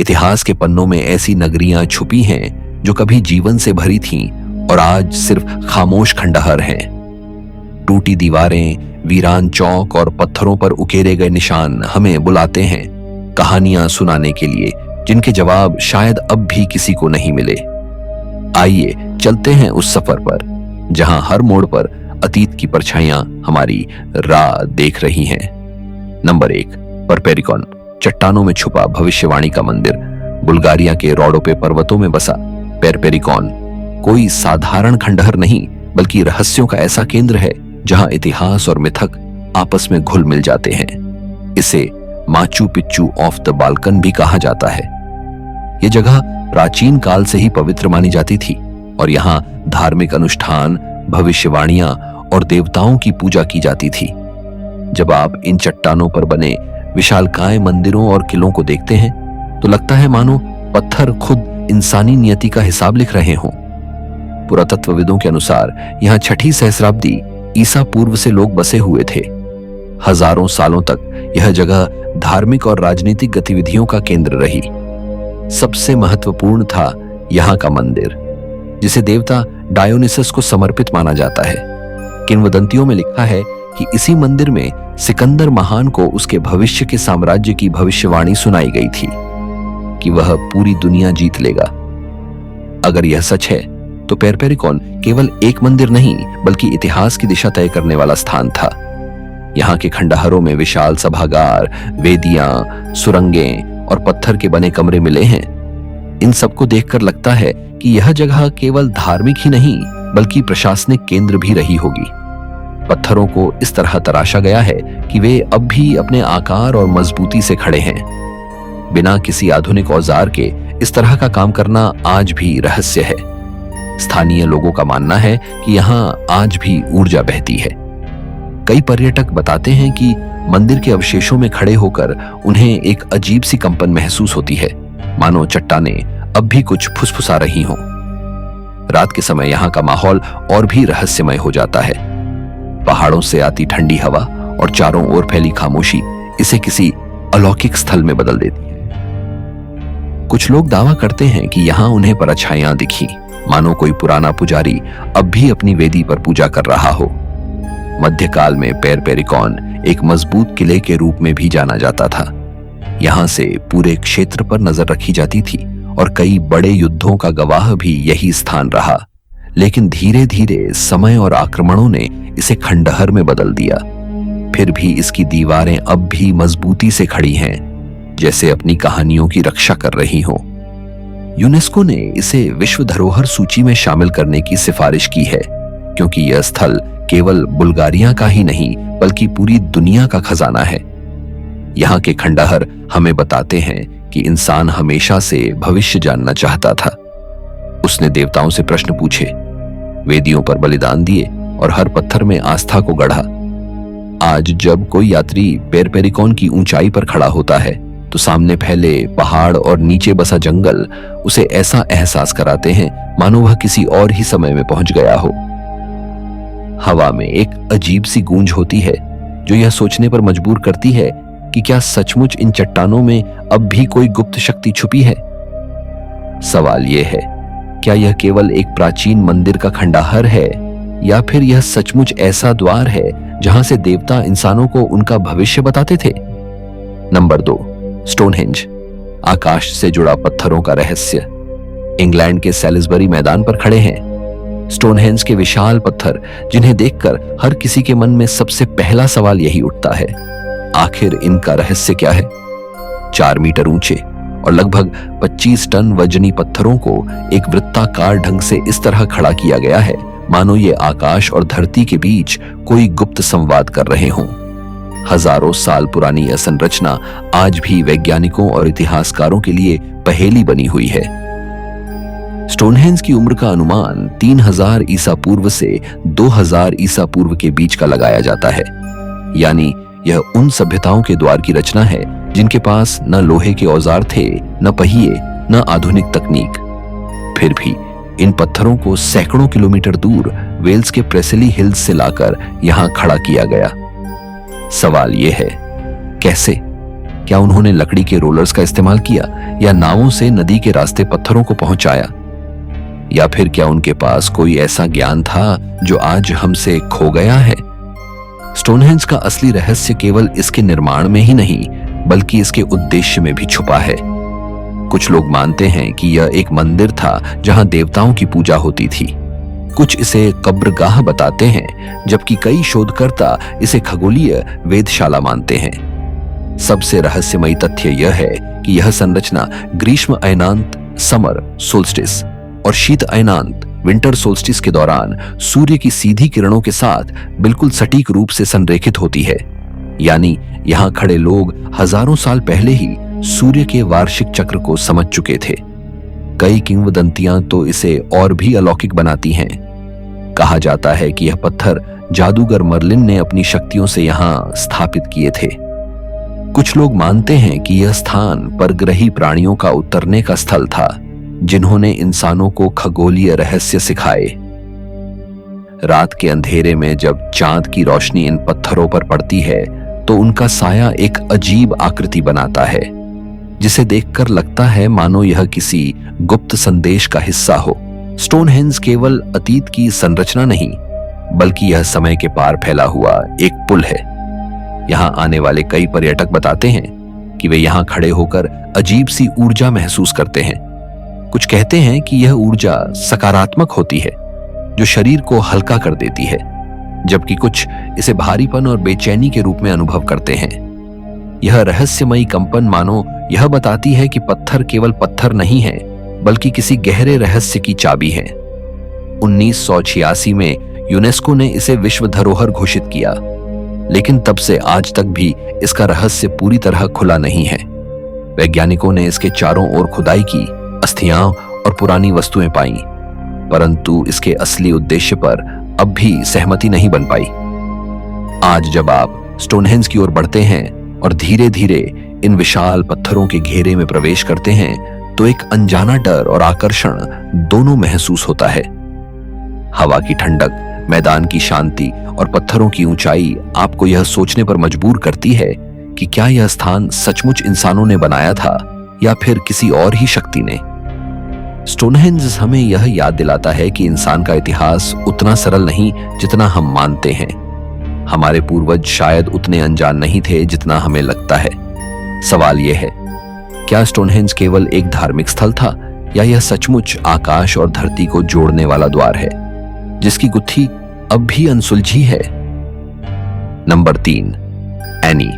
इतिहास के पन्नों में ऐसी नगरियां छुपी हैं जो कभी जीवन से भरी थीं और आज सिर्फ खामोश खंडहर हैं। टूटी दीवारें, वीरान चौक और पत्थरों पर उकेरे गए निशान हमें बुलाते हैं कहानियां सुनाने के लिए, जिनके जवाब शायद अब भी किसी को नहीं मिले। आइए चलते हैं उस सफर पर जहां हर मोड़ पर अतीत की परछाइयां हमारी राह देख रही हैं। नंबर 1, परपेरिकॉन, चट्टानों में छुपा भविष्यवाणी का मंदिर। बुल्गारिया के रोडोपे पर्वतों में बसा परपेरिकॉन कोई साधारण खंडहर नहीं, बल्कि रहस्यों का ऐसा केंद्र है जहां इतिहास और मिथक आपस में घुल मिल जाते हैं। इसे Machu Picchu of the Balkan भी कहा जाता है। यह जगह प्राचीन काल से ही पवित्र मानी जाती थी और यहाँ धार्मिक अनुष्ठान, भविष्यवाणियां और देवताओं की पूजा की जाती थी। जब आप इन चट्टानों पर बने विशालकाय मंदिरों और किलों को देखते हैं तो लगता है मानो पत्थर खुद इंसानी नियति का हिसाब लिख रहे हों। पुरातत्वविदों के अनुसार यहाँ 6ठी सहस्राब्दी ईसा पूर्व से लोग बसे हुए थे। हजारों सालों तक यह जगह धार्मिक और राजनीतिक गतिविधियों का केंद्र रही। सबसे महत्वपूर्ण था यहाँ का मंदिर, जिसे देवता डायोनिसस को समर्पित माना जाता है। किंवदंतियों में लिखा है कि इसी मंदिर में सिकंदर महान को उसके भविष्य के साम्राज्य की भविष्यवाणी सुनाई गई थी कि वह पूरी दुनिया जीत लेगा। अगर यह सच है तो परपेरिकॉन केवल एक मंदिर नहीं, बल्कि इतिहास की दिशा तय करने वाला स्थान था। यहाँ के खंडहरों में विशाल सभागार, वेदियां, सुरंगें और पत्थर के बने कमरे मिले हैं। इन सबको देखकर लगता है कि यह जगह केवल धार्मिक ही नहीं, बल्कि प्रशासनिक केंद्र भी रही होगी। पत्थरों को इस तरह तराशा गया है कि वे अब भी अपने आकार और मजबूती से खड़े हैं। बिना किसी आधुनिक औजार के इस तरह का काम करना आज भी रहस्य है। स्थानीय लोगों का मानना है कि यहाँ आज भी ऊर्जा बहती है। कई पर्यटक बताते हैं कि मंदिर के अवशेषों में खड़े होकर उन्हें एक अजीब सी कंपन महसूस होती है, मानो चट्टानें अब भी कुछ फुसफुसा रही हों। रात के समय यहाँ का माहौल और भी रहस्यमय हो जाता है। पहाड़ों से आती ठंडी हवा और चारों ओर फैली खामोशी इसे किसी अलौकिक स्थल में बदल देती है। कुछ लोग दावा करते हैं कि यहाँ उन्हें परछाइयां दिखी, मानो कोई पुराना पुजारी अब भी अपनी वेदी पर पूजा कर रहा हो। मध्यकाल में परपेरिकॉन एक मजबूत किले के रूप में भी जाना जाता था। यहाँ से पूरे क्षेत्र पर नजर रखी जाती थी और कई बड़े युद्धों का गवाह भी यही स्थान रहा। लेकिन धीरे धीरे समय और आक्रमणों ने इसे खंडहर में बदल दिया। फिर भी इसकी दीवारें अब भी मजबूती से खड़ी हैं, जैसे अपनी कहानियों की रक्षा कर रही हों। यूनेस्को ने इसे विश्व धरोहर सूची में शामिल करने की सिफारिश की है, क्योंकि यह स्थल केवल बुल्गारिया का ही नहीं, बल्कि पूरी दुनिया का खजाना है। यहाँ के खंडहर हमें बताते हैं कि इंसान हमेशा से भविष्य जानना चाहता था। उसने देवताओं से प्रश्न पूछे, वेदियों पर बलिदान दिए और हर पत्थर में आस्था को गढ़ा। आज जब कोई यात्री परपेरिकॉन की ऊंचाई पर खड़ा होता है तो सामने फैले पहाड़ और नीचे बसा जंगल उसे ऐसा एहसास कराते हैं मानो वह किसी और ही समय में पहुंच गया हो। हवा में एक अजीब सी गूंज होती है जो यह सोचने पर मजबूर करती है कि क्या सचमुच इन चट्टानों में अब भी कोई गुप्त शक्ति छुपी है। सवाल यह है, क्या यह केवल एक प्राचीन मंदिर का खंडहर है या फिर यह सचमुच ऐसा द्वार है जहां से देवता इंसानों को उनका भविष्य बताते थे। नंबर 2, स्टोनहेंज, आकाश से जुड़ा पत्थरों का रहस्य। इंग्लैंड के सैलिसबरी मैदान पर खड़े हैं स्टोनहेंज के विशाल पत्थर, जिन्हें देखकर हर किसी के मन में सबसे पहला सवाल यही उठता है, आखिर इनका रहस्य क्या है। 4 मीटर ऊंचे और लगभग 25 टन वजनी पत्थरों को एक वृत्ताकार ढंग से इस तरह खड़ा किया गया है मानो ये आकाश और धरती के बीच कोई गुप्त संवाद कर रहे हों। हजारों साल पुरानी यह संरचना आज भी वैज्ञानिकों और इतिहासकारों के लिए पहेली बनी हुई है। स्टोनहेंज की उम्र का अनुमान 3000 ईसा पूर्व से 2000 ईसा पूर्व के बीच का लगाया जाता है। यानी यह उन सभ्यताओं के द्वार की रचना है जिनके पास न लोहे के औजार थे, न पहिए, न आधुनिक तकनीक। फिर भी इन पत्थरों को सैकड़ों किलोमीटर दूर वेल्स के प्रेसेली हिल्स से लाकर यहां खड़ा किया गया। सवाल यह है, कैसे? क्या उन्होंने लकड़ी के रोलर्स का इस्तेमाल किया या नावों से नदी के रास्ते पत्थरों को पहुंचाया? या फिर क्या उनके पास कोई ऐसा ज्ञान था जो आज हमसे खो गया है? स्टोनहेंज का असली रहस्य केवल इसके निर्माण में ही नहीं बल्कि इसके उद्देश्य में भी छुपा है। कुछ लोग मानते हैं कि यह एक मंदिर था जहां देवताओं की पूजा होती थी। कुछ इसे कब्रगाह बताते हैं, जबकि कई शोधकर्ता इसे खगोलीय वेधशाला मानते हैं। सबसे रहस्यमयी तथ्य यह है कि यह संरचना ग्रीष्म अयनांत समर सोल्स्टिस और शीत अयनांत विंटर सोल्स्टिस के दौरान सूर्य की सीधी किरणों के साथ बिल्कुल सटीक रूप से संरेखित होती है। यानी यहां खड़े लोग हजारों साल पहले ही सूर्य के वार्षिक चक्र को समझ चुके थे। कई किंवदंतियां तो इसे और भी अलौकिक बनाती हैं। कहा जाता है कि यह पत्थर जादूगर मर्लिन ने अपनी शक्तियों से यहां स्थापित किए थे। कुछ लोग मानते हैं कि यह स्थान परग्रही प्राणियों का उतरने का स्थल था, जिन्होंने इंसानों को खगोलीय रहस्य सिखाए। रात के अंधेरे में जब चांद की रोशनी इन पत्थरों पर पड़ती है तो उनका साया एक अजीब आकृति बनाता है, जिसे देखकर लगता है मानो यह किसी गुप्त संदेश का हिस्सा हो। स्टोनहेंज केवल अतीत की संरचना नहीं बल्कि यह समय के पार फैला हुआ एक पुल है। यहां आने वाले कई पर्यटक बताते हैं कि वे यहां खड़े होकर अजीब सी ऊर्जा महसूस करते हैं। कुछ कहते हैं कि यह ऊर्जा सकारात्मक होती है जो शरीर को हल्का कर देती है, जबकि कुछ इसे भारीपन और बेचैनी के रूप में अनुभव करते हैं। यह रहस्यमयी कंपन मानो यह बताती है कि पत्थर केवल पत्थर नहीं है बल्कि किसी गहरे रहस्य की चाबी है। 1986 में यूनेस्को ने इसे विश्व धरोहर घोषित किया, लेकिन तब से आज तक भी इसका रहस्य पूरी तरह खुला नहीं है। वैज्ञानिकों ने इसके चारों ओर खुदाई की, अस्थियां और पुरानी वस्तुएं पाई, परंतु इसके असली उद्देश्य पर अब भी सहमति नहीं बन पाई। आज जब आप स्टोनहेंज की ओर बढ़ते हैं और धीरे धीरे इन विशाल पत्थरों के घेरे में प्रवेश करते हैं तो एक अनजाना डर और आकर्षण दोनों महसूस होता है। हवा की ठंडक, मैदान की शांति और पत्थरों की ऊंचाई आपको यह सोचने पर मजबूर करती है कि क्या यह स्थान सचमुच इंसानों ने बनाया था या फिर किसी और ही शक्ति ने। स्टोनहेंज हमें यह याद दिलाता है कि इंसान का इतिहास उतना सरल नहीं जितना हम मानते हैं। हमारे पूर्वज शायद उतने अनजान नहीं थे जितना हमें लगता है। सवाल यह है, क्या स्टोनहेंज केवल एक धार्मिक स्थल था या यह सचमुच आकाश और धरती को जोड़ने वाला द्वार है जिसकी गुत्थी अब भी अनसुलझी है? Number 3, any.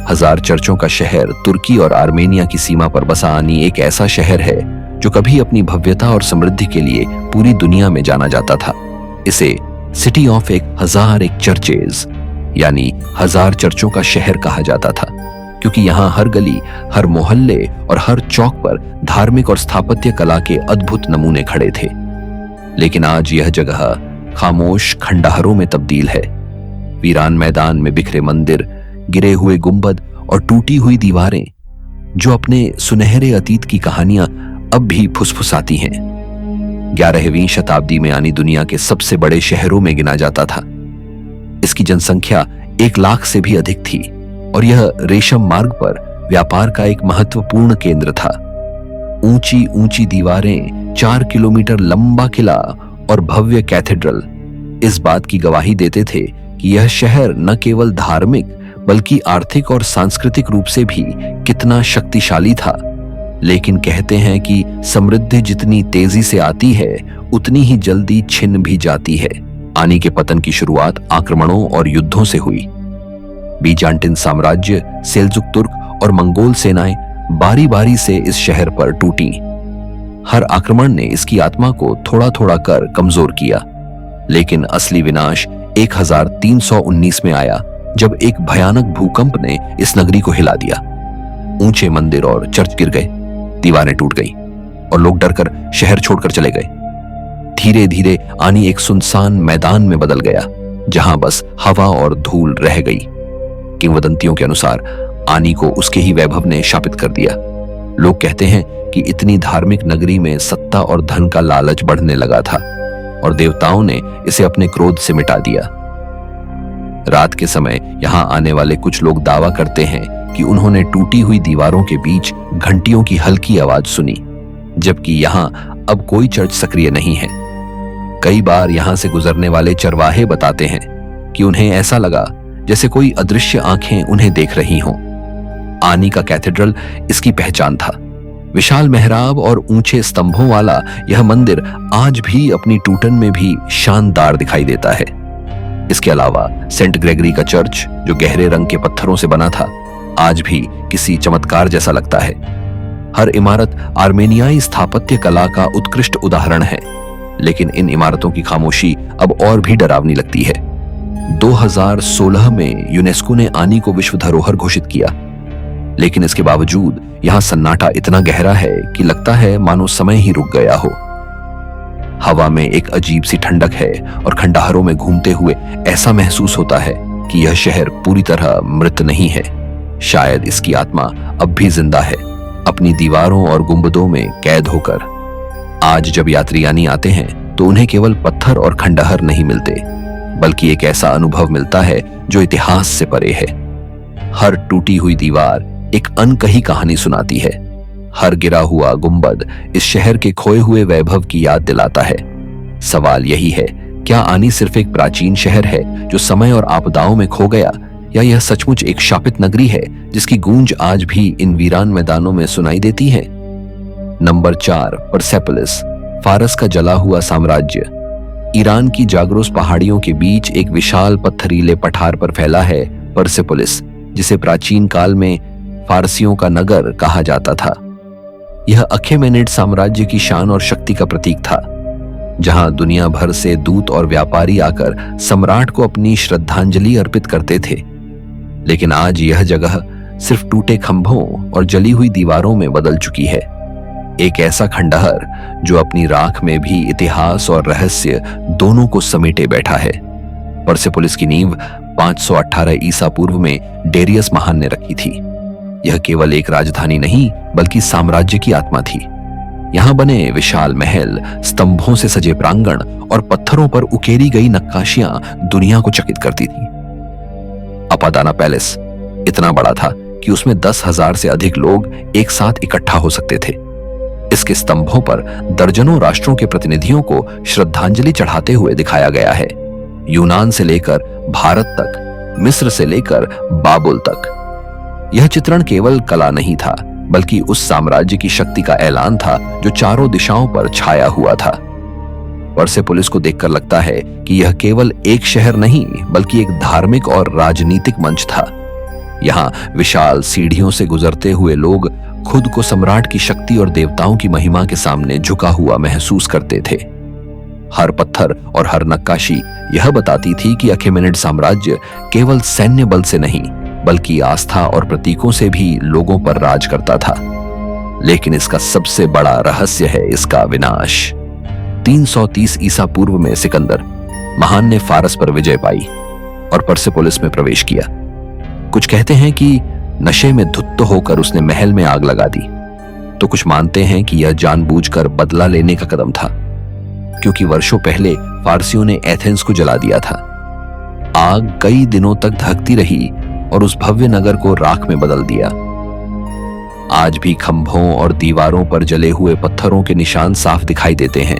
हजार चर्चों का शहर तुर्की और आर्मेनिया की सीमा पर बसा आनी एक ऐसा शहर है जो कभी अपनी भव्यता और समृद्धि के लिए पूरी दुनिया में जाना जाता था। इसे सिटी ऑफ 1001 चर्चेज यानी 1000 चर्चों का शहर कहा जाता था, क्योंकि यहाँ हर गली, हर मोहल्ले और हर चौक पर धार्मिक और स्थापत्य कला के अद्भुत नमूने खड़े थे। लेकिन आज यह जगह खामोश खंडहरों में तब्दील है। वीरान मैदान में बिखरे मंदिर, गिरे हुए गुंबद और टूटी हुई दीवारें जो अपने सुनहरे अतीत की कहानियां अब भी फुसफुसाती हैं। 11वीं शताब्दी में आनी दुनिया के सबसे बड़े शहरों में गिना जाता था। इसकी जनसंख्या 1 लाख से भी अधिक थी और यह रेशम मार्ग पर व्यापार का एक महत्वपूर्ण केंद्र था। ऊंची ऊंची दीवारें, 4 किलोमीटर लंबा किला और भव्य कैथेड्रल इस बात की गवाही देते थे कि यह शहर न केवल धार्मिक बल्कि आर्थिक और सांस्कृतिक रूप से भी कितना शक्तिशाली था। लेकिन कहते हैं कि समृद्धि जितनी तेजी से आती है उतनी ही जल्दी छिन भी जाती है। आनी के पतन की शुरुआत आक्रमणों और युद्धों से हुई। बीजांटिन साम्राज्य, सेल्जुक तुर्क और मंगोल सेनाएं बारी बारी से इस शहर पर टूटी। हर आक्रमण ने इसकी आत्मा को थोड़ा थोड़ा कर कमजोर किया, लेकिन असली विनाश 1319 में आया जब एक भयानक भूकंप ने इस नगरी को हिला दिया। ऊंचे मंदिर और चर्च गिर गए, दीवारें टूट गई और लोग डरकर शहर छोड़कर चले गए। धीरे धीरे आनी एक सुनसान मैदान में बदल गया जहां बस हवा और धूल रह गई। किंवदंतियों के अनुसार आनी को उसके ही वैभव ने शापित कर दिया। लोग कहते हैं कि इतनी धार्मिक नगरी में सत्ता और धन का लालच बढ़ने लगा था और देवताओं ने इसे अपने क्रोध से मिटा दिया। रात के समय यहां आने वाले कुछ लोग दावा करते हैं कि उन्होंने टूटी हुई दीवारों के बीच घंटियों की हल्की आवाज सुनी, जबकि यहां अब कोई चर्च सक्रिय नहीं है। कई बार यहां से गुजरने वाले चरवाहे बताते हैं कि उन्हें ऐसा लगा जैसे कोई अदृश्य आंखें उन्हें देख रही हों। आनी का कैथेड्रल इसकी पहचान था। विशाल मेहराब और ऊंचे स्तंभों वाला यह मंदिर आज भी अपनी टूटन में भी शानदार दिखाई देता है। इसके अलावा सेंट ग्रेगरी का चर्च, जो गहरे रंग के पत्थरों से बना था, आज भी किसी चमत्कार जैसा लगता है। हर इमारत आर्मेनियाई स्थापत्य कला का उत्कृष्ट उदाहरण है, लेकिन इन इमारतों की खामोशी अब और भी डरावनी लगती है। 2016 में यूनेस्को ने आनी को विश्व धरोहर घोषित किया, लेकिन इसके बावजूद यहां सन्नाटा इतना गहरा है कि लगता है मानो समय ही रुक गया हो। हवा में एक अजीब सी ठंडक है और खंडहरों में घूमते हुए ऐसा महसूस होता है कि यह शहर पूरी तरह मृत नहीं है। शायद इसकी आत्मा अब भी जिंदा है, अपनी दीवारों और गुंबदों में कैद होकर। आज जब यात्री आनी आते हैं तो उन्हें केवल पत्थर और खंडहर नहीं मिलते, बल्कि एक ऐसा अनुभव मिलता है जो इतिहास से परे है। हर टूटी हुई दीवार एक अनकही कहानी सुनाती है। हर गिरा हुआ गुंबद इस शहर के खोए हुए वैभव की याद दिलाता है। सवाल यही है, क्या आनी सिर्फ एक प्राचीन शहर है जो समय और आपदाओं में खो गया, या यह सचमुच एक शापित नगरी है जिसकी गूंज आज भी इन वीरान मैदानों में सुनाई देती है? नंबर 4, परसेपोलिस, फारस का जला हुआ साम्राज्य। ईरान की जाग्रोस पहाड़ियों के बीच एक विशाल पत्थरीले पठार पर फैला है परसेपोलिस, जिसे प्राचीन काल में फारसियों का नगर कहा जाता था। यह अखेमेनिड साम्राज्य की शान और शक्ति का प्रतीक था, जहां दुनिया भर से दूत और व्यापारी आकर सम्राट को अपनी श्रद्धांजलि अर्पित करते थे। लेकिन आज यह जगह सिर्फ टूटे खंभों और जली हुई दीवारों में बदल चुकी है। एक ऐसा खंडहर जो अपनी राख में भी इतिहास और रहस्य दोनों को समेटे बैठा है। परसेपोलिस की नींव 518 ईसा पूर्व में डेरियस महान ने रखी थी। यह केवल एक राजधानी नहीं, बल्कि साम्राज्य की आत्मा थी। यहां बने विशाल महल, स्तंभों से सजे प्रांगण और पत्थरों पर उकेरी गई नक्काशियां दुनिया को चकित करती थी। अपादाना पैलेस इतना बड़ा था कि उसमें 10,000 से अधिक लोग एक साथ इकट्ठा हो सकते थे। इसके स्तंभों पर दर्जनों राष्ट्रों के प्रतिनिधियों को श्रद्धांजलि चढ़ाते हुए दिखाया गया है। यूनान से लेकर भारत तक, मिस्र से लेकर बाबुल तक। यह चित्रण केवल कला नहीं था, बल्कि उस साम्राज्य की शक्ति का ऐलान था जो चारों दिशाओं पर छाया हुआ था। परसेपोलिस को देखकर लगता है कि यह केवल एक शहर नहीं, बल्कि एक धार्मिक और राजनीतिक मंच था। यहाँ विशाल सीढ़ियों से गुजरते हुए लोग खुद को सम्राट की शक्ति और देवताओं की महिमा के सामने झुका हुआ महसूस करते थे। हर पत्थर और हर नक्काशी यह बताती थी कि अखेमेनिड साम्राज्य केवल सैन्य बल से नहीं, बल्कि आस्था और प्रतीकों से भी लोगों पर राज करता था। लेकिन इसका सबसे बड़ा रहस्य है इसका विनाश। 330 ईसा पूर्व में सिकंदर महान ने फारस पर विजय पाई और परसेपोलिस में प्रवेश किया। कुछ कहते हैं कि नशे में धुत होकर उसने महल में आग लगा दी, तो कुछ मानते हैं कि यह जानबूझकर बदला लेने का कदम था, क्योंकि वर्षों पहले फारसियों ने एथेंस को जला दिया था। आग कई दिनों तक धकती रही और उस भव्य नगर को राख में बदल दिया। आज भी खंभों और दीवारों पर जले हुए पत्थरों के निशान साफ दिखाई देते हैं।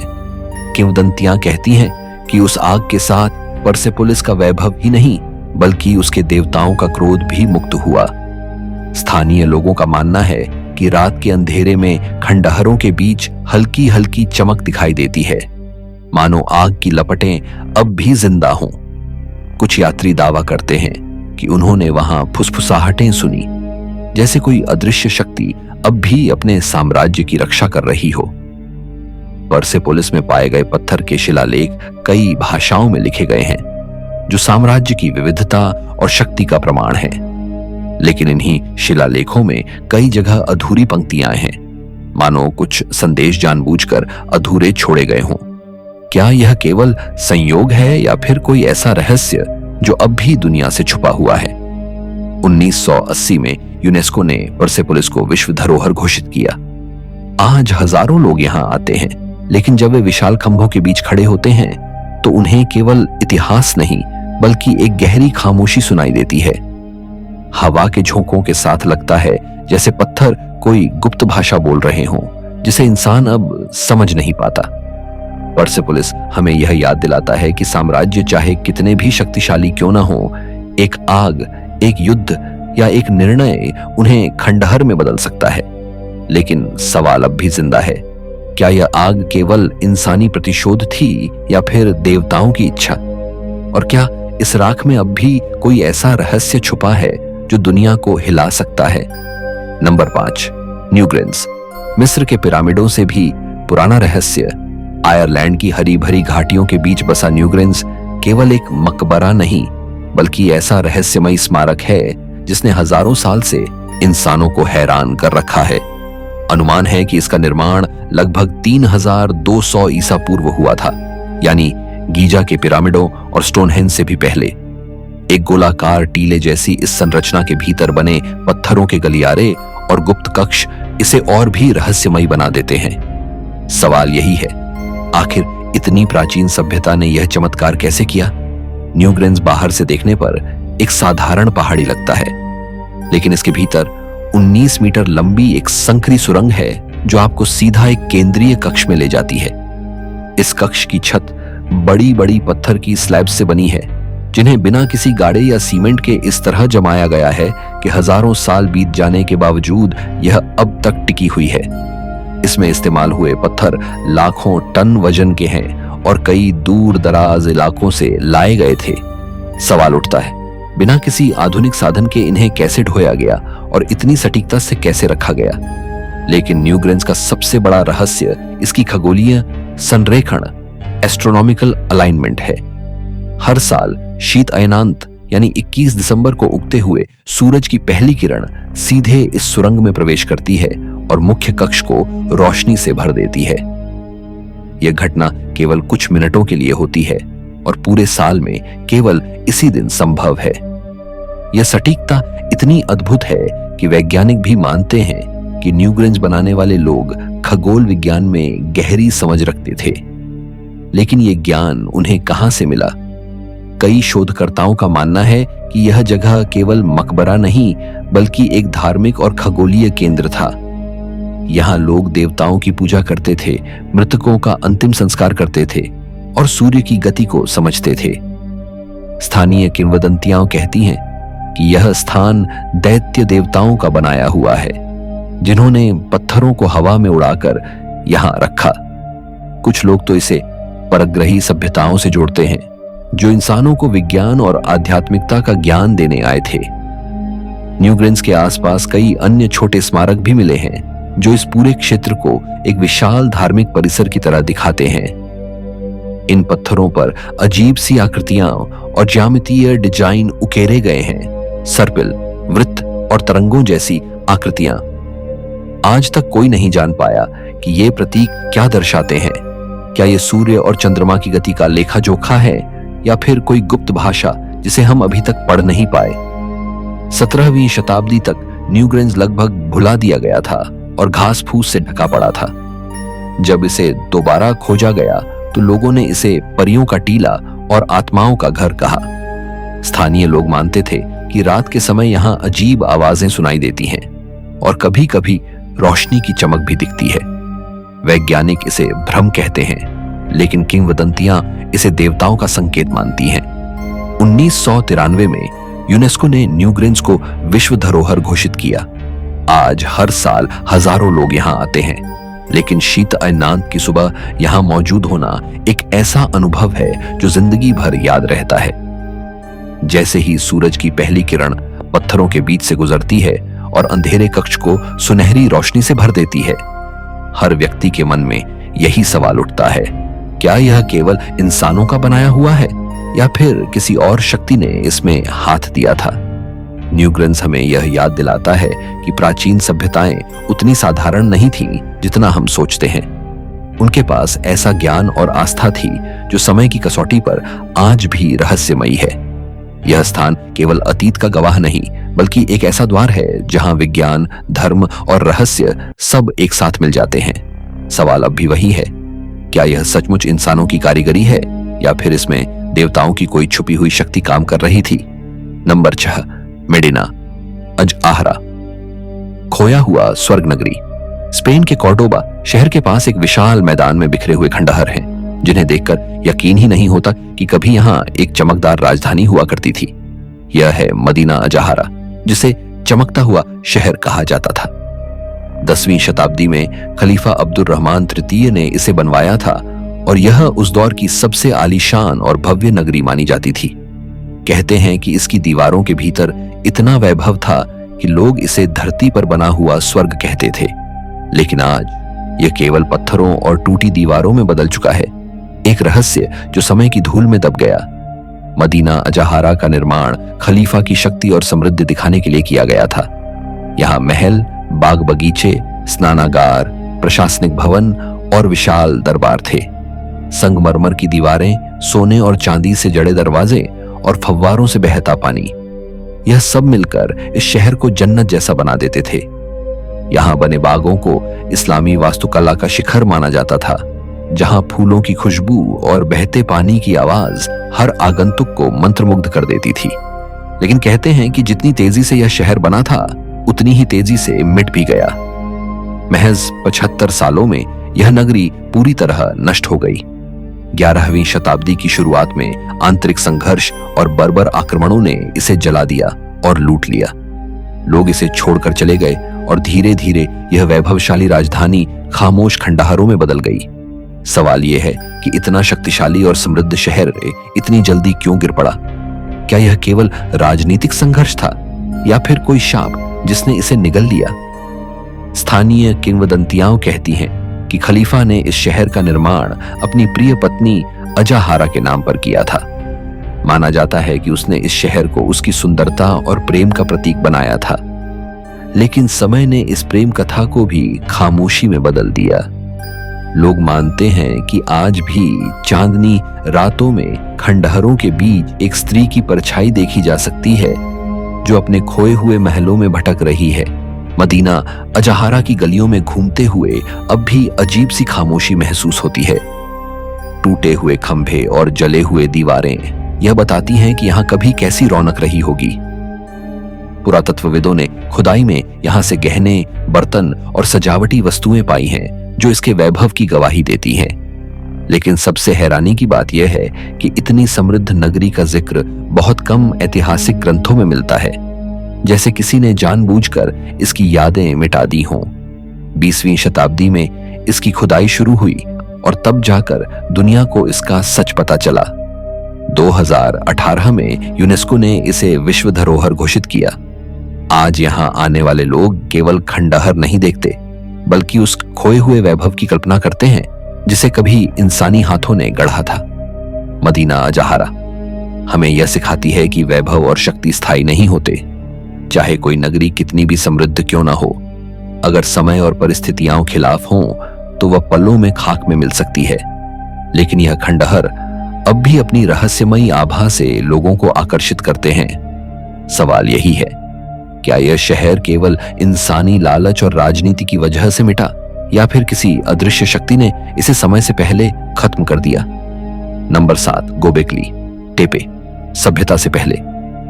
किंवदंतियां कहती हैं कि उस आग के साथ परसेपोलिस का वैभव ही नहीं, बल्कि उसके देवताओं का क्रोध भी मुक्त हुआ। स्थानीय लोगों का मानना है कि रात के अंधेरे में खंडहरों के बीच हल्की हल्की चमक दिखाई देती है, मानो आग की लपटें अब भी जिंदा हों। कुछ यात्री दावा करते हैं कि उन्होंने वहां फुसफुसाहटें सुनी, जैसे कोई अदृश्य शक्ति अब भी अपने साम्राज्य की रक्षा कर रही हो। परसेपोलिस में पाए गए पत्थर के शिलालेख कई भाषाओं में लिखे गए हैं, जो साम्राज्य की विविधता और शक्ति का प्रमाण है। लेकिन इन्हीं शिलालेखों में कई जगह अधूरी पंक्तियां हैं, मानो कुछ संदेश जानबूझकर अधूरे छोड़े गए हों। क्या यह केवल संयोग है या फिर कोई ऐसा रहस्य जो अब भी दुनिया से छुपा हुआ है? 1980 में यूनेस्को ने परसेपोलिस को विश्व धरोहर घोषित किया। आज हजारों लोग यहां आते हैं, लेकिन जब वे विशाल खंभों के बीच खड़े होते हैं तो उन्हें केवल इतिहास नहीं, बल्कि एक गहरी खामोशी सुनाई देती है। हवा के झोंकों के साथ लगता है जैसे पत्थर कोई गुप्त भाषा बोल रहे हों जिसे इंसान अब समझ नहीं पाता। परसेपोलिस हमें यह याद दिलाता है कि साम्राज्य चाहे कितने भी शक्तिशाली क्यों ना हो, एक आग, एक युद्ध या एक निर्णय उन्हें खंडहर में बदल सकता है। लेकिन सवाल अब भी जिंदा है, क्या यह आग केवल इंसानी प्रतिशोध थी या फिर देवताओं की इच्छा? और क्या इस राख में अब भी कोई ऐसा रहस्य छुपा है जो दुनिया को हिला सकता है? नंबर 5, न्यूग्रेन्स। मिस्र के पिरामिडों से भी पुराना रहस्य। आयरलैंड की हरी भरी घाटियों के बीच बसा न्यूग्रेन्स केवल एक मकबरा नहीं, बल्कि ऐसा रहस्यमयी स्मारक है जिसने हजारों साल से इंसानों को हैरान कर रखा है। अनुमान है कि इसका निर्माण लगभग 3200 ईसा पूर्व हुआ था, यानी गीजा के पिरामिडों और स्टोनहेंज से भी पहले। एक गोलाकार टीले जैसी इस संरचना के भीतर बने पत्थरों के गलियारे और गुप्त कक्ष इसे और भी रहस्यमयी बना देते हैं। सवाल यही है, आखिर इतनी प्राचीन सभ्यता ने यह चमत्कार कैसे किया? न्यूग्रेन्स बाहर से देखने पर एक साधारण पहाड़ी लगता है, लेकिन इसके भीतर 19 मीटर लंबी एक संकरी सुरंग है जो आपको सीधा एक केंद्रीय कक्ष में ले जाती है। इस कक्ष की छत बड़ी बड़ी पत्थर की स्लैब्स से बनी है, जिन्हें बिना किसी गाड़े या सीमेंट के इस तरह जमाया गया है कि हजारों साल बीत जाने के बावजूद यह अब तक टिकी हुई है। इसमें इस्तेमाल हुए पत्थर लाखों टन वजन के हैं और कई दूर दराज इलाकों से लाए गए थे। सवाल उठता है, बिना किसी आधुनिक साधन के इन्हें कैसे ढोया गया और इतनी सटीकता से कैसे रखा गया? लेकिन न्यूग्रेन्स का सबसे बड़ा रहस्य इसकी खगोलीय संरेखण, एस्ट्रोनॉमिकल अलाइनमेंट है। हर साल शीत अयनांत यानी 21 दिसंबर को उगते हुए सूरज की पहली किरण सीधे इस सुरंग में प्रवेश करती है और मुख्य कक्ष को रोशनी से भर देती है। यह घटना केवल कुछ मिनटों के लिए होती है और पूरे साल में केवल इसी दिन संभव है। यह सटीकता इतनी अद्भुत है कि वैज्ञानिक भी मानते हैं कि न्यूग्रेन्स बनाने वाले लोग खगोल विज्ञान में गहरी समझ रखते थे। लेकिन यह ज्ञान उन्हें कहां से मिला? कई शोधकर्ताओं का मानना है कि यह जगह केवल मकबरा नहीं, बल्कि एक धार्मिक और खगोलीय केंद्र था। यहां लोग देवताओं की पूजा करते थे, मृतकों का अंतिम संस्कार करते थे और सूर्य की गति को समझते थे। स्थानीय किंवदंतियां कहती हैं कि यह स्थान दैत्य देवताओं का बनाया हुआ है, जिन्होंने पत्थरों को हवा में उड़ाकर यहां रखा। कुछ लोग तो इसे परग्रही सभ्यताओं से जोड़ते हैं, जो इंसानों को विज्ञान और आध्यात्मिकता का ज्ञान देने आए थे। न्यूग्रेन्स के आसपास कई अन्य छोटे स्मारक भी मिले हैं, जो इस पूरे क्षेत्र को एक विशाल धार्मिक परिसर की तरह दिखाते हैं। इन पत्थरों पर अजीब सी आकृतियां और ज्यामितीय डिजाइन उकेरे गए हैं, सर्पिल, वृत्त और तरंगों जैसी आकृतियां। आज तक कोई नहीं जान पाया कि ये प्रतीक क्या दर्शाते हैं। क्या ये सूर्य और चंद्रमा की गति का लेखा जोखा है या फिर कोई गुप्त भाषा जिसे हम अभी तक पढ़ नहीं पाए? 17वीं शताब्दी तक न्यूग्रेन्स लगभग भुला दिया गया था और घास फूस से ढका पड़ा था। जब इसे दोबारा खोजा गया तो लोगों ने इसे परियों का टीला और आत्माओं का घर कहा। स्थानीय लोग मानते थे कि रात के समय यहाँ अजीब आवाजें सुनाई देती हैं और कभी कभी रोशनी की चमक भी दिखती है। वैज्ञानिक इसे भ्रम कहते हैं, लेकिन किंवदंतियां इसे देवताओं का संकेत मानती हैं। 1993 में यूनेस्को ने न्यूग्रेन्स को विश्व धरोहर घोषित किया। आज हर साल हजारों लोग यहाँ आते हैं, लेकिन शीत अयनांत की सुबह यहाँ मौजूद होना एक ऐसा अनुभव है जो जिंदगी भर याद रहता है। जैसे ही सूरज की पहली किरण पत्थरों के बीच से गुजरती है और अंधेरे कक्ष को सुनहरी रोशनी से भर देती है, हर व्यक्ति के मन में यही सवाल उठता है, क्या यह केवल इंसानों का बनाया हुआ है या फिर किसी और शक्ति ने इसमें हाथ दिया था? न्यूग्रेन्स हमें यह याद दिलाता है कि प्राचीन सभ्यताएं उतनी साधारण नहीं थीं जितना हम सोचते हैं। उनके पास ऐसा ज्ञान और आस्था थी जो समय की कसौटी पर आज भी रहस्यमयी है। यह स्थान केवल अतीत का गवाह नहीं, बल्कि एक ऐसा द्वार है जहां विज्ञान, धर्म और रहस्य सब एक साथ मिल जाते हैं। सवाल अब भी वही है, क्या यह सचमुच इंसानों की कारीगरी है या फिर इसमें देवताओं की कोई छुपी हुई शक्ति काम कर रही थी? नंबर 6, मेडिना। अज आहरा, खोया हुआ स्वर्ग नगरी। स्पेन के कॉर्डोबा शहर के पास एक विशाल मैदान में बिखरे हुए खंडहर हैं, जिन्हें देखकर यकीन ही नहीं होता कि कभी यहां एक चमकदार राजधानी हुआ करती थी। यह है मदीना अजहारा, जिसे चमकता हुआ शहर कहा जाता था। 10वीं शताब्दी में खलीफा अब्दुल रहमान तृतीय ने इसे बनवाया था और यह उस दौर की सबसे आलीशान और भव्य नगरी मानी जाती थी। कहते हैं कि इसकी दीवारों के भीतर इतना वैभव था कि लोग इसे धरती पर बना हुआ स्वर्ग कहते थे, लेकिन आज यह केवल पत्थरों और टूटी दीवारों में बदल चुका है, एक रहस्य जो समय की धूल में दब गया। मदीना अजहारा का निर्माण खलीफा की शक्ति और समृद्धि दिखाने के लिए किया गया था। यहाँ महल, बाग बगीचे, स्नानागार, प्रशासनिक भवन और विशाल दरबार थे। संगमरमर की दीवारें, सोने और चांदी से जड़े दरवाजे और फव्वारों से बहता पानी, यह सब मिलकर इस शहर को जन्नत जैसा बना देते थे। यहाँ बने बागों को इस्लामी वास्तुकला का शिखर माना जाता था, जहां फूलों की खुशबू और बहते पानी की आवाज हर आगंतुक को मंत्रमुग्ध कर देती थी। लेकिन कहते हैं कि जितनी तेजी से यह शहर बना था, उतनी ही तेजी से मिट भी गया। महज 75 सालों में यह नगरी पूरी तरह नष्ट हो गई। 11वीं शताब्दी की शुरुआत में आंतरिक संघर्ष और बर्बर आक्रमणों ने इसे जला दिया और लूट लिया। लोग इसे छोड़कर चले गए और धीरे धीरे यह वैभवशाली राजधानी खामोश खंडहरों में बदल गई। सवाल यह है कि इतना शक्तिशाली और समृद्ध शहर इतनी जल्दी क्यों गिर पड़ा? क्या यह केवल राजनीतिक संघर्ष था या फिर कोई शाप जिसने इसे निगल लिया? स्थानीय किंवदंतियां कहती हैं कि खलीफा ने इस शहर का निर्माण अपनी प्रिय पत्नी अजहारा के नाम पर किया था। माना जाता है कि उसने इस शहर को उसकी सुंदरता और प्रेम का प्रतीक बनाया था, लेकिन समय ने इस प्रेम कथा को भी खामोशी में बदल दिया। लोग मानते हैं कि आज भी चांदनी रातों में खंडहरों के बीच एक स्त्री की परछाई देखी जा सकती है, जो अपने खोए हुए महलों में भटक रही है। मदीना अजहारा की गलियों में घूमते हुए अब भी अजीब सी खामोशी महसूस होती है। टूटे हुए खंभे और जले हुए दीवारें यह बताती हैं कि यहाँ कभी कैसी रौनक रही होगी। पुरातत्वविदों ने खुदाई में यहाँ से गहने, बर्तन और सजावटी वस्तुएं पाई हैं, जो इसके वैभव की गवाही देती हैं। लेकिन सबसे हैरानी की बात यह है कि इतनी समृद्ध नगरी का जिक्र बहुत कम ऐतिहासिक ग्रंथों में मिलता है, जैसे किसी ने जानबूझकर इसकी यादें मिटा दी हों। 20वीं शताब्दी में इसकी खुदाई शुरू हुई और तब जाकर दुनिया को इसका सच पता चला। 2018 में यूनेस्को ने इसे विश्व धरोहर घोषित किया। आज यहाँ आने वाले लोग केवल खंडहर नहीं देखते, बल्कि उस खोए हुए वैभव की कल्पना करते हैं जिसे कभी इंसानी हाथों ने गढ़ा था। मदीना अजहारा हमें यह सिखाती है कि वैभव और शक्ति स्थायी नहीं होते। चाहे कोई नगरी कितनी भी समृद्ध क्यों ना हो, अगर समय और परिस्थितियां खिलाफ हों तो वह पलों में खाक में मिल सकती है। लेकिन यह खंडहर अब भी अपनी रहस्यमयी आभा से लोगों को आकर्षित करते हैं। सवाल यही है, क्या यह शहर केवल इंसानी लालच और राजनीति की वजह से मिटा, या फिर किसी अदृश्य शक्ति ने इसे समय से पहले खत्म कर दिया? नंबर 7, गोबेकली टेपे, सभ्यता से पहले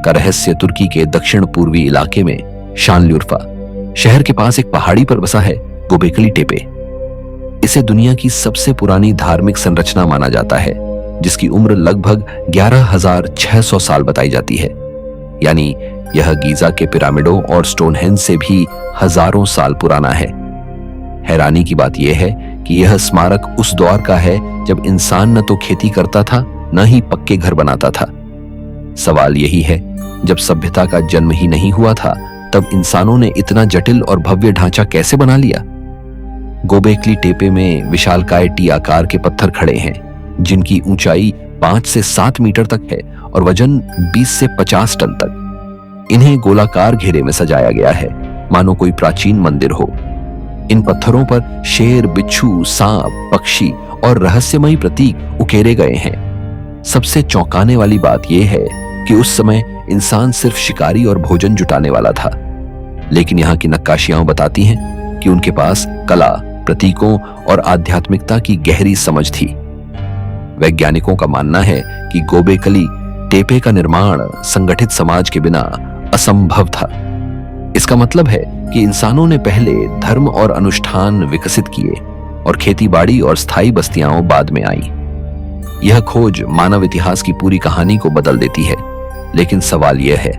का रहस्य। तुर्की के दक्षिण पूर्वी इलाके में शानलियुर्फा शहर के पास एक पहाड़ी पर बसा है गोबेकली टेपे। इसे दुनिया की सबसे पुरानी धार्मिक संरचना माना जाता है, जिसकी उम्र लगभग 11,600 साल बताई जाती है। यानी यह गीजा के पिरामिडों और स्टोनहेंज से भी हजारों साल पुराना है। हैरानी की बात यह है कि यह स्मारक उस दौर का है जब इंसान न तो खेती करता था, न ही पक्के घर बनाता था। सवाल यही है, जब सभ्यता का जन्म ही नहीं हुआ था, तब इंसानों ने इतना जटिल और भव्य ढांचा कैसे बना लिया? गोबेकली टेपे में विशालकाय टी आकार के पत्थर खड़े हैं, जिनकी ऊंचाई 5 से 7 मीटर तक है और वजन 20 से 50 टन तक। इन्हें गोलाकार घेरे में सजाया गया है, मानो कोई प्राचीन मंदिर हो। इन पत्थरों पर शेर, बिच्छू, सांप, पक्षी और रहस्यमयी प्रतीक उकेरे गए हैं। सबसे चौंकाने वाली बात यह है कि उस समय इंसान सिर्फ शिकारी और भोजन जुटाने वाला था, लेकिन यहाँ की नक्काशियां बताती हैं कि उनके पास कला, प्रतीकों और आध्यात्मिकता की गहरी समझ थी। वैज्ञानिकों का मानना है कि गोबेकली टेपे का निर्माण संगठित समाज के बिना असंभव था। इसका मतलब है कि इंसानों ने पहले धर्म और अनुष्ठान विकसित किए और खेतीबाड़ी और स्थायी बस्तियां बाद में आई। यह खोज मानव इतिहास की पूरी कहानी को बदल देती है। लेकिन सवाल यह है,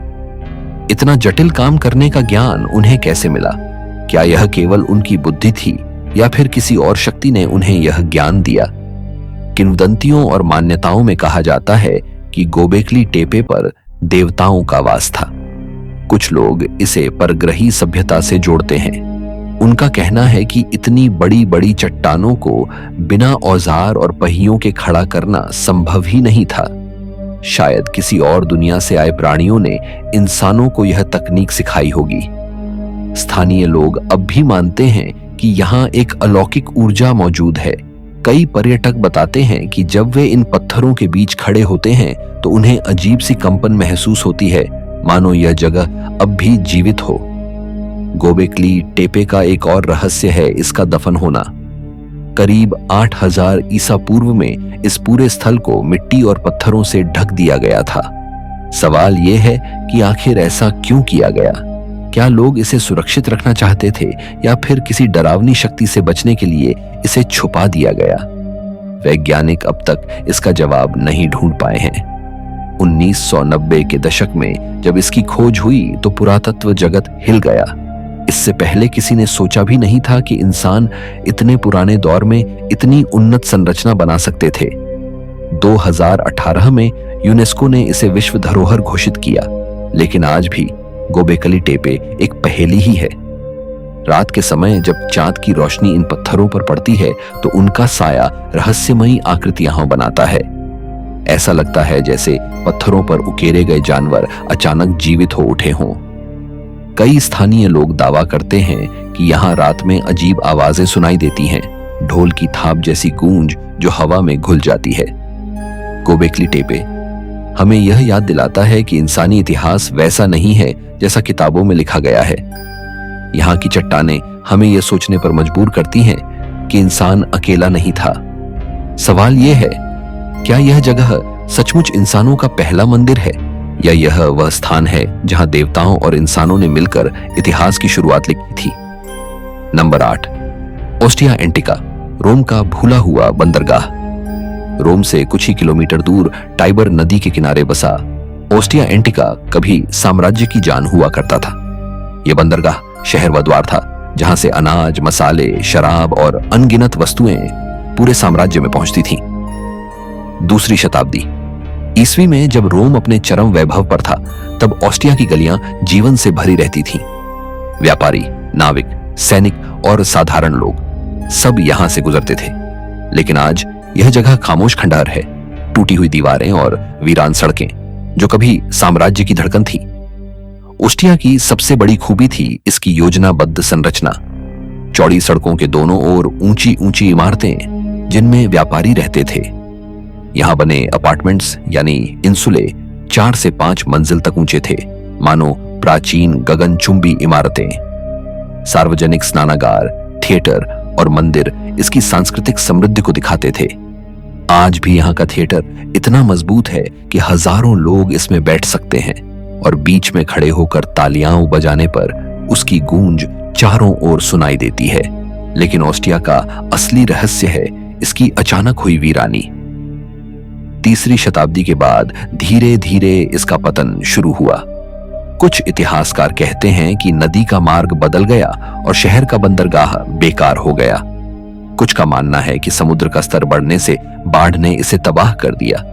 इतना जटिल काम करने का ज्ञान उन्हें कैसे मिला? क्या यह केवल उनकी बुद्धि थी या फिर किसी और शक्ति ने उन्हें यह ज्ञान दिया? किंवदंतियों और मान्यताओं में कहा जाता है कि गोबेकली टेपे पर देवताओं का वास था। कुछ लोग इसे परग्रही सभ्यता से जोड़ते हैं। उनका कहना है कि इतनी बड़ी बड़ी चट्टानों को बिना औजार और पहियों के खड़ा करना संभव ही नहीं था। शायद किसी और दुनिया से आए प्राणियों ने इंसानों को यह तकनीक सिखाई होगी। स्थानीय लोग अब भी मानते हैं कि यहाँ एक अलौकिक ऊर्जा मौजूद है। कई पर्यटक बताते हैं कि जब वे इन पत्थरों के बीच खड़े होते हैं तो उन्हें अजीब सी कंपन महसूस होती है, मानो यह जगह अब भी जीवित हो। गोबेकली टेपे का एक और रहस्य है इसका दफन होना। करीब 8000 ईसा पूर्व में इस पूरे स्थल को मिट्टी और पत्थरों से ढक दिया गया था। सवाल यह है कि आखिर ऐसा क्यों किया गया? क्या लोग इसे सुरक्षित रखना चाहते थे या फिर किसी डरावनी शक्ति से बचने के लिए इसे छुपा दिया गया? वैज्ञानिक अब तक इसका जवाब नहीं ढूंढ पाए हैं। 1990 के दशक में जब इसकी खोज हुई तो पुरातत्व जगत हिल गया। इससे पहले किसी ने सोचा भी नहीं था कि इंसान इतने पुराने दौर में इतनी उन्नत संरचना बना सकते थे। 2018 में यूनेस्को ने इसे विश्व धरोहर घोषित किया, लेकिन आज भी गोबेकली टेपे एक पहेली ही है। रात के समय जब चांद की रोशनी इन पत्थरों पर पड़ती है तो उनका साया रहस्यमयी आकृतियां बनाता है। ऐसा लगता है जैसे पत्थरों पर उकेरे गए जानवर अचानक जीवित हो उठे हों। कई स्थानीय लोग दावा करते हैं कि यहाँ रात में अजीब आवाजें सुनाई देती हैं, ढोल की थाप जैसी गूंज जो हवा में घुल जाती है। गोबेकली टेपे हमें यह याद दिलाता है कि इंसानी इतिहास वैसा नहीं है जैसा किताबों में लिखा गया है। यहाँ की चट्टानें हमें यह सोचने पर मजबूर करती हैं कि इंसान अकेला नहीं था। सवाल यह है, क्या यह जगह सचमुच इंसानों का पहला मंदिर है या यह वह स्थान है जहां देवताओं और इंसानों ने मिलकर इतिहास की शुरुआत लिखी थी? नंबर 8, ओस्टिया एंटिका, रोम का भूला हुआ बंदरगाह। रोम से कुछ ही किलोमीटर दूर टाइबर नदी के किनारे बसा ओस्टिया एंटिका कभी साम्राज्य की जान हुआ करता था। यह बंदरगाह शहर व द्वार था जहां से अनाज, मसाले, शराब और अनगिनत वस्तुएं पूरे साम्राज्य में पहुंचती थीं। दूसरी शताब्दी ईस्वी में जब रोम अपने चरम वैभव पर था, तब ओस्टिया की गलियां जीवन से भरी रहती थीं। व्यापारी, नाविक, सैनिक और साधारण लोग सब यहां से गुजरते थे। लेकिन आज यह जगह खामोश खंडहर है। टूटी हुई दीवारें और वीरान सड़कें जो कभी साम्राज्य की धड़कन थी। ओस्टिया की सबसे बड़ी खूबी थी इसकी योजनाबद्ध संरचना। चौड़ी सड़कों के दोनों ओर ऊंची ऊंची इमारतें जिनमें व्यापारी रहते थे। यहां बने अपार्टमेंट्स यानी इंसुले 4 से 5 मंजिल तक ऊंचे थे, मानो प्राचीन गगनचुंबी इमारतें। सार्वजनिक स्नानागार, थिएटर और मंदिर इसकी सांस्कृतिक समृद्धि को दिखाते थे। आज भी यहाँ का थिएटर इतना मजबूत है कि हजारों लोग इसमें बैठ सकते हैं और बीच में खड़े होकर तालियां बजाने पर उसकी गूंज चारों ओर सुनाई देती है। लेकिन ओस्टिया का असली रहस्य है इसकी अचानक हुई वीरानी। तीसरी शताब्दी के बाद धीरे धीरे इसका पतन शुरू हुआ। कुछ इतिहासकार कहते हैं कि नदी का मार्ग बदल गया और शहर का बंदरगाह बेकार हो गया। कुछ का मानना है कि समुद्र का स्तर बढ़ने से बाढ़ ने इसे तबाह कर दिया।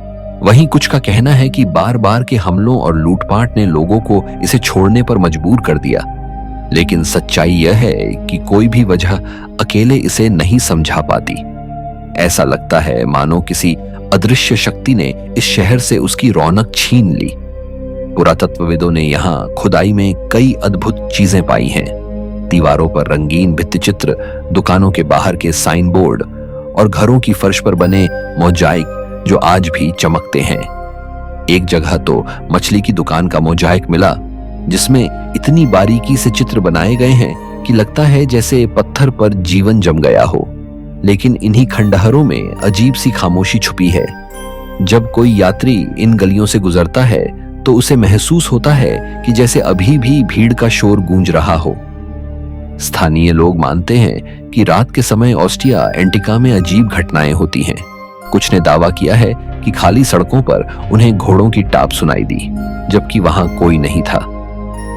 वहीं कुछ का कहना है कि बार बार के हमलों और लूटपाट ने लोगों को इसे छोड़ने पर मजबूर कर दिया। लेकिन सच्चाई यह है कि कोई भी वजह अकेले इसे नहीं समझा पाती। ऐसा लगता है मानो किसी अदृश्य शक्ति ने इस शहर से उसकी रौनक छीन ली। पुरातत्वविदों ने यहाँ खुदाई में कई अद्भुत चीजें पाई हैं। दीवारों पर रंगीन भित्तिचित्र, दुकानों के बाहर के साइन बोर्ड और घरों की फर्श पर बने मोजाइक जो आज भी चमकते हैं। एक जगह तो मछली की दुकान का मोजाइक मिला जिसमें इतनी बारीकी से चित्र बनाए गए हैं कि लगता है जैसे पत्थर पर जीवन जम गया हो। लेकिन इन्हीं खंडहरों में अजीब सी खामोशी छुपी है। जब कोई यात्री इन गलियों से गुजरता है तो उसे महसूस होता है कि जैसे अभी भी भीड़ का शोर गूंज रहा हो। स्थानीय लोग मानते हैं कि रात के समय ऑस्टिया एंटिका में अजीब घटनाएं होती हैं। कुछ ने दावा किया है कि खाली सड़कों पर उन्हें घोड़ों की टाप सुनाई दी, जबकि वहां कोई नहीं था।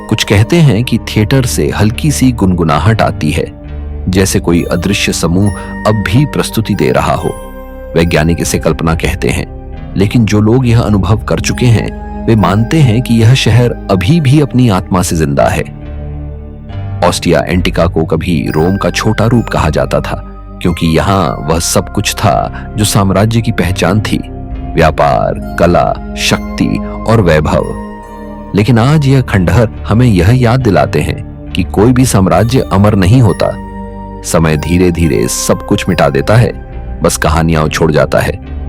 कुछ कहते हैं कि थिएटर से हल्की सी गुनगुनाहट आती है, जैसे कोई अदृश्य समूह अब भी प्रस्तुति दे रहा हो। वैज्ञानिक इसे कल्पना कहते हैं, लेकिन जो लोग यह अनुभव कर चुके हैं वे मानते हैं कि यह शहर अभी भी अपनी आत्मा से जिंदा है। ऑस्टिया एंटिका को कभी रोम का छोटा रूप कहा जाता था, क्योंकि यहाँ वह सब कुछ था जो साम्राज्य की पहचान थी, व्यापार, कला, शक्ति और वैभव। लेकिन आज यह खंडहर हमें यह याद दिलाते हैं कि कोई भी साम्राज्य अमर नहीं होता। समय धीरे धीरे सब कुछ मिटा देता है, बस कहानियां छोड़ जाता है।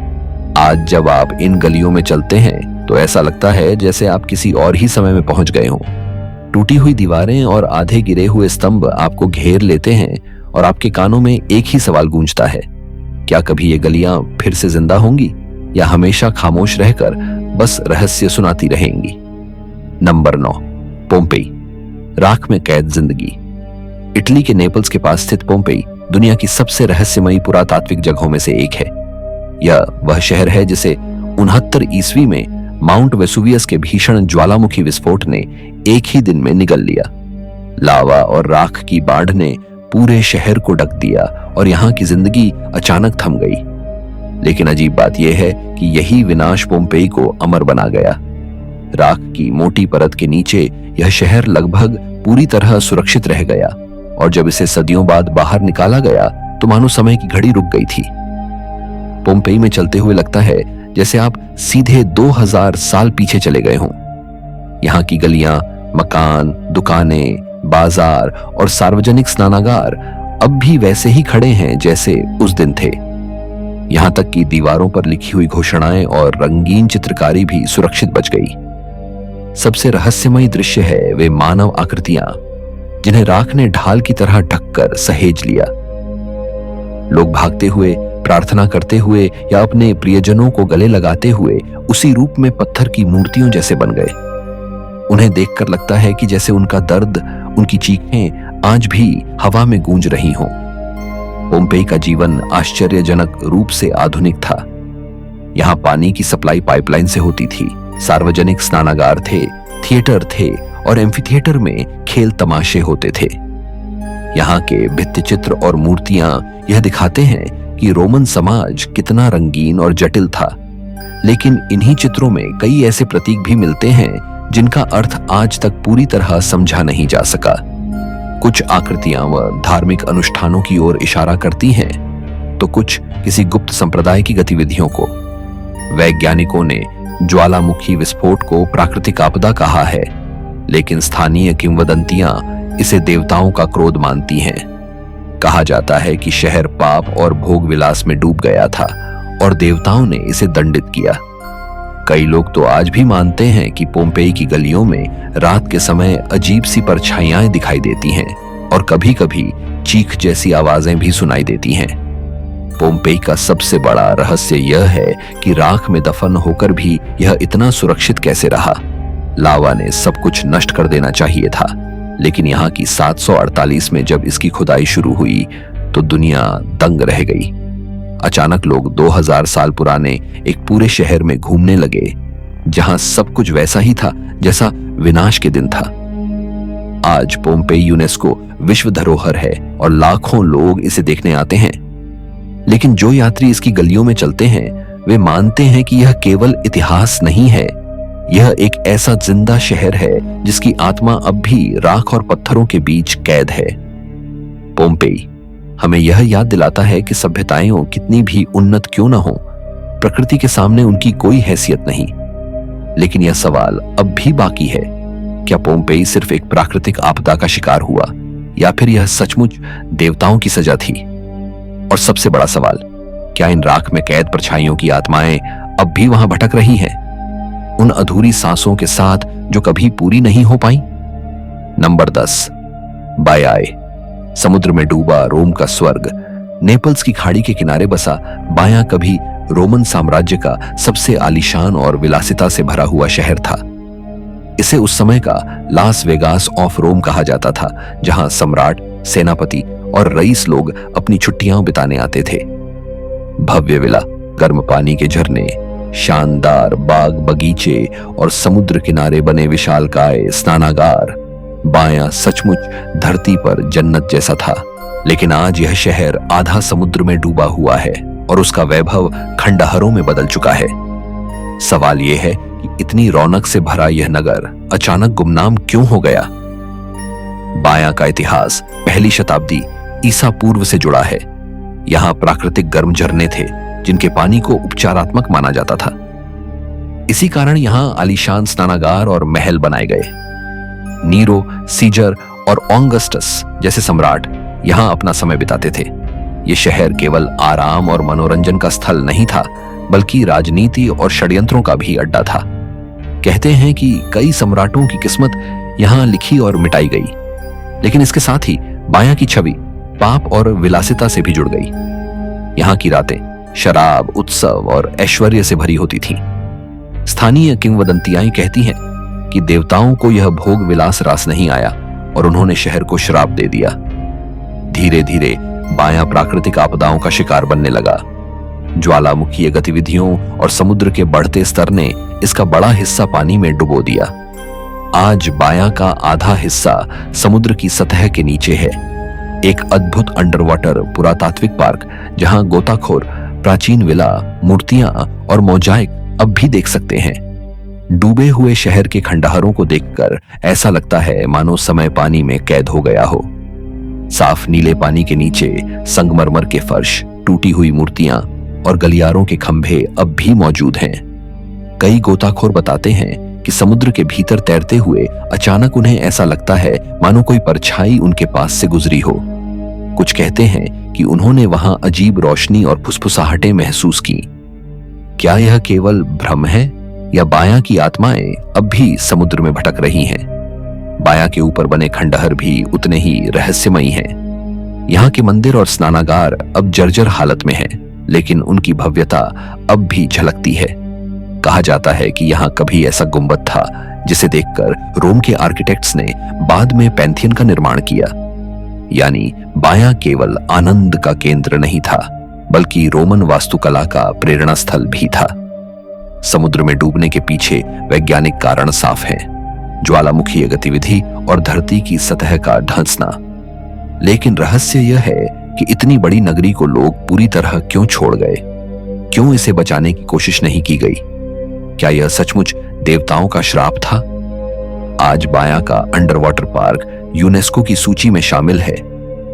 आज जब आप इन गलियों में चलते हैं तो ऐसा लगता है जैसे आप किसी और ही समय में पहुंच गए हों। टूटी हुई दीवारें और आधे गिरे हुए स्तंभ आपको घेर लेते हैं और आपके कानों में एक ही सवाल गूंजता है, क्या कभी ये गलियां फिर से जिंदा होंगी या हमेशा खामोश रहकर बस रहस्य सुनाती रहेंगी। नंबर 9, पोम्पेई, राख में कैद जिंदगी। इटली के नेपल्स के पास स्थित पोम्पेई दुनिया की सबसे रहस्यमयी पुरातात्विक जगहों में से एक है। यह वह शहर है जिसे 69 ईस्वी में माउंट वेसुवियस के भीषण ज्वालामुखी विस्फोट ने एक ही दिन में निगल लिया। लावा और राख की बाढ़ ने पूरे शहर को ढक दिया और यहाँ की जिंदगी अचानक थम गई। लेकिन अजीब बात यह है कि यही विनाश पोम्पेई को अमर बना गया। राख की मोटी परत के नीचे यह शहर लगभग पूरी तरह सुरक्षित रह गया, और जब इसे सदियों बाद बाहर निकाला गया तो मानो समय की घड़ी रुक गई थी। पोम्पेई में चलते हुए लगता है जैसे आप सीधे 2000 साल पीछे चले गए हों। यहाँ की गलियां, मकान, दुकानें, बाजार और सार्वजनिक स्नानागार अब भी वैसे ही खड़े हैं जैसे उस दिन थे। यहाँ तक कि दीवारों पर लिखी हुई घोषणाएं और रंगीन चित्रकारी भी सुरक्षित बच गई। सबसे रहस्यमयी दृश्य है वे मानव आकृतियां जिन्हें राख ने ढाल की तरह ढककर सहेज लिया। लोग भागते हुए, प्रार्थना करते हुए या अपने प्रियजनों को गले लगाते हुए उसी रूप में पत्थर की मूर्तियों जैसे बन गए। उन्हें देखकर लगता है कि जैसे उनका दर्द, उनकी चीखें आज भी हवा में गूंज रही हों। पोम्पेई का जीवन आश्चर्यजनक रूप से आधुनिक था। यहाँ पानी की सप्लाई पाइपलाइन से होती थी, सार्वजनिक स्नानागार थे, थिएटर थे और एम्फीथिएटर में खेल तमाशे होते थे। यहाँ के भित्तिचित्र और मूर्तियां यह दिखाते हैं कि रोमन समाज कितना रंगीन और जटिल था। लेकिन इन्हीं चित्रों में कई ऐसे प्रतीक भी मिलते हैं जिनका अर्थ आज तक पूरी तरह समझा नहीं जा सका। कुछ आकृतियां व धार्मिक अनुष्ठानों की ओर इशारा करती हैं, तो कुछ किसी गुप्त संप्रदाय की गतिविधियों को। वैज्ञानिकों ने ज्वालामुखी विस्फोट को प्राकृतिक आपदा कहा है, लेकिन स्थानीय किंवदंतियां इसे देवताओं का क्रोध मानती हैं। कहा जाता है कि शहर पाप और भोग विलास में डूब गया था और देवताओं ने इसे दंडित किया। कई लोग तो आज भी मानते हैं कि पोम्पेई की गलियों में रात के समय अजीब सी परछाइयां दिखाई देती हैं और कभी-कभी चीख जैसी आवाजें भी सुनाई देती हैं। पोम्पेई का सबसे बड़ा रहस्य यह है कि राख में दफन होकर भी यह इतना सुरक्षित कैसे रहा। लावा ने सब कुछ नष्ट कर देना चाहिए था, लेकिन यहाँ की 748 में जब इसकी खुदाई शुरू हुई तो दुनिया दंग रह गई। अचानक लोग 2000 साल पुराने एक पूरे शहर में घूमने लगे, जहां सब कुछ वैसा ही था जैसा विनाश के दिन था। आज पोम्पेई यूनेस्को विश्व धरोहर है और लाखों लोग इसे देखने आते हैं। लेकिन जो यात्री इसकी गलियों में चलते हैं वे मानते हैं कि यह केवल इतिहास नहीं है, यह एक ऐसा जिंदा शहर है जिसकी आत्मा अब भी राख और पत्थरों के बीच कैद है। पोम्पेई हमें यह याद दिलाता है कि सभ्यताएं कितनी भी उन्नत क्यों न हो, प्रकृति के सामने उनकी कोई हैसियत नहीं। लेकिन यह सवाल अब भी बाकी है, क्या पोम्पेई सिर्फ एक प्राकृतिक आपदा का शिकार हुआ या फिर यह सचमुच देवताओं की सजा थी? और सबसे बड़ा सवाल, क्या इन राख में कैद परछाइयों की आत्माएं अब भी वहां भटक रही हैं, उन अधूरी सांसों के साथ जो कभी पूरी नहीं हो पाई? नंबर 10, बायाए, समुद्र में डूबा रोम का स्वर्ग। नेपल्स की खाड़ी के किनारे बसा बाया कभी रोमन साम्राज्य का सबसे आलीशान और विलासिता से भरा हुआ शहर था। इसे उस समय का लास वेगास ऑफ रोम कहा जाता था, जहां सम्राट, सेनापति और रईस लोग अपनी छुट्टियां बिताने आते थे। भव्य विला, गर्म पानी के झरने, शानदार बाग बगीचे और समुद्र किनारे बने विशालकाय स्नानागार। बायां सचमुच धरती पर जन्नत जैसा था। लेकिन आज यह शहर आधा समुद्र में डूबा हुआ है और उसका वैभव खंडहरों में बदल चुका है। सवाल यह है कि इतनी रौनक से भरा यह नगर अचानक गुमनाम क्यों हो गया। बायां का इतिहास पहली शताब्दी ईसा पूर्व से जुड़ा है। यहां प्राकृतिक गर्म झरने थे जिनके पानी को उपचारात्मक माना जाता था। इसी कारण यहां आलीशान स्नानागार और महल बनाए गए। नीरो, सीजर और ऑगस्टस जैसे सम्राट यहां अपना समय बिताते थे। यह शहर केवल आराम और मनोरंजन का स्थल नहीं था, बल्कि राजनीति और षड्यंत्रों का भी अड्डा था। कहते हैं कि कई सम्राटों की किस्मत यहां लिखी और मिटाई गई। लेकिन इसके साथ ही बायां की छवि पाप और विलासिता से भी जुड़ गई। यहां की रातें शराब, उत्सव और ऐश्वर्य से भरी होती थीं। स्थानीय किंवदंतियां कहती हैं कि देवताओं को यह भोग विलास रास नहीं आया और उन्होंने शहर को श्राप दे दिया। धीरे धीरे बायां प्राकृतिक आपदाओं का शिकार बनने लगा। ज्वालामुखीय गतिविधियों और समुद्र के बढ़ते स्तर ने इसका बड़ा हिस्सा पानी में डुबो दिया। आज बायां का आधा हिस्सा समुद्र की सतह के नीचे है। एक अद्भुत अंडरवाटर पुरातात्विक पार्क, जहां गोताखोर प्राचीन विला, मूर्तियां और मोजाइक अब भी देख सकते हैं। डूबे हुए शहर के खंडहरों को देखकर ऐसा लगता है मानो समय पानी में कैद हो गया हो। साफ नीले पानी के नीचे संगमरमर के फर्श, टूटी हुई मूर्तियां और गलियारों के खंभे अब भी मौजूद हैं। कई गोताखोर बताते हैं कि समुद्र के भीतर तैरते हुए अचानक उन्हें ऐसा लगता है मानो कोई परछाई उनके पास से गुजरी हो। कुछ कहते हैं कि उन्होंने वहां अजीब रोशनी और फुसफुसाहटें महसूस की। क्या यह केवल भ्रम है या बायां की आत्माएं अब भी समुद्र में भटक रही हैं? बायां के ऊपर बने खंडहर भी उतने ही रहस्यमयी हैं। यहाँ के मंदिर और स्नानागार अब जर्जर हालत में हैं, लेकिन उनकी भव्यता अब भी झलकती है। कहा जाता है कि यहाँ कभी ऐसा गुंबद था जिसे देखकर रोम के आर्किटेक्ट्स ने बाद में पैंथियन का निर्माण किया। यानी बायां केवल आनंद का केंद्र नहीं था, बल्कि रोमन वास्तुकला का प्रेरणा स्थल भी था। समुद्र में डूबने के पीछे वैज्ञानिक कारण साफ हैं, ज्वालामुखीय गतिविधि और धरती की सतह का ढंसना। लेकिन रहस्य यह है कि इतनी बड़ी नगरी को लोग पूरी तरह क्यों छोड़ गए? क्यों इसे बचाने की कोशिश नहीं की गई? क्या यह सचमुच देवताओं का श्राप था? आज बायां का अंडरवाटर पार्क यूनेस्को की सूची में शामिल है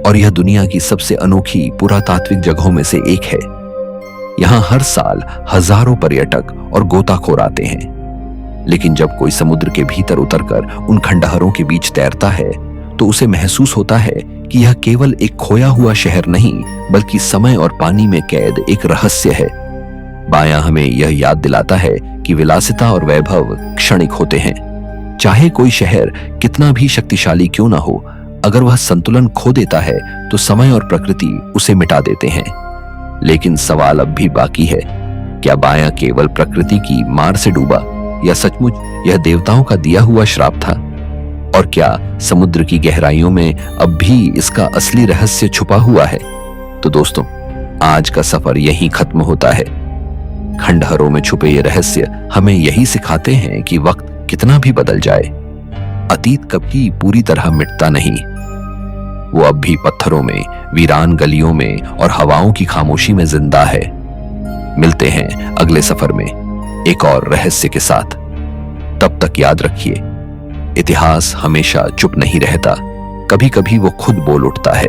और यह दुनिया की सबसे अनोखी पुरातात्विक जगहों में से एक है। यहां हर साल हजारों पर्यटक और गोताखोर आते हैं। लेकिन जब कोई समुद्र के भीतर उतरकर उन खंडहरों के बीच तैरता है, तो उसे महसूस होता है कि यह केवल एक खोया हुआ शहर नहीं, बल्कि समय और पानी में कैद एक रहस्य है। बायां हमें यह याद दिलाता है कि विलासिता और वैभव क्षणिक होते हैं। चाहे कोई शहर कितना भी शक्तिशाली क्यों ना हो, अगर वह संतुलन खो देता है तो समय और प्रकृति उसे मिटा देते हैं। लेकिन सवाल अब भी बाकी है, क्या बायां केवल प्रकृति की मार से डूबा या सचमुच यह देवताओं का दिया हुआ श्राप था? और क्या समुद्र की गहराइयों में अब भी इसका असली रहस्य छुपा हुआ है? तो दोस्तों, आज का सफर यहीं खत्म होता है। खंडहरों में छुपे ये रहस्य हमें यही सिखाते हैं कि वक्त कितना भी बदल जाए, अतीत कभी पूरी तरह मिटता नहीं। वो अब भी पत्थरों में, वीरान गलियों में और हवाओं की खामोशी में जिंदा है। मिलते हैं अगले सफर में एक और रहस्य के साथ। तब तक याद रखिए, इतिहास हमेशा चुप नहीं रहता, कभी कभी वो खुद बोल उठता है।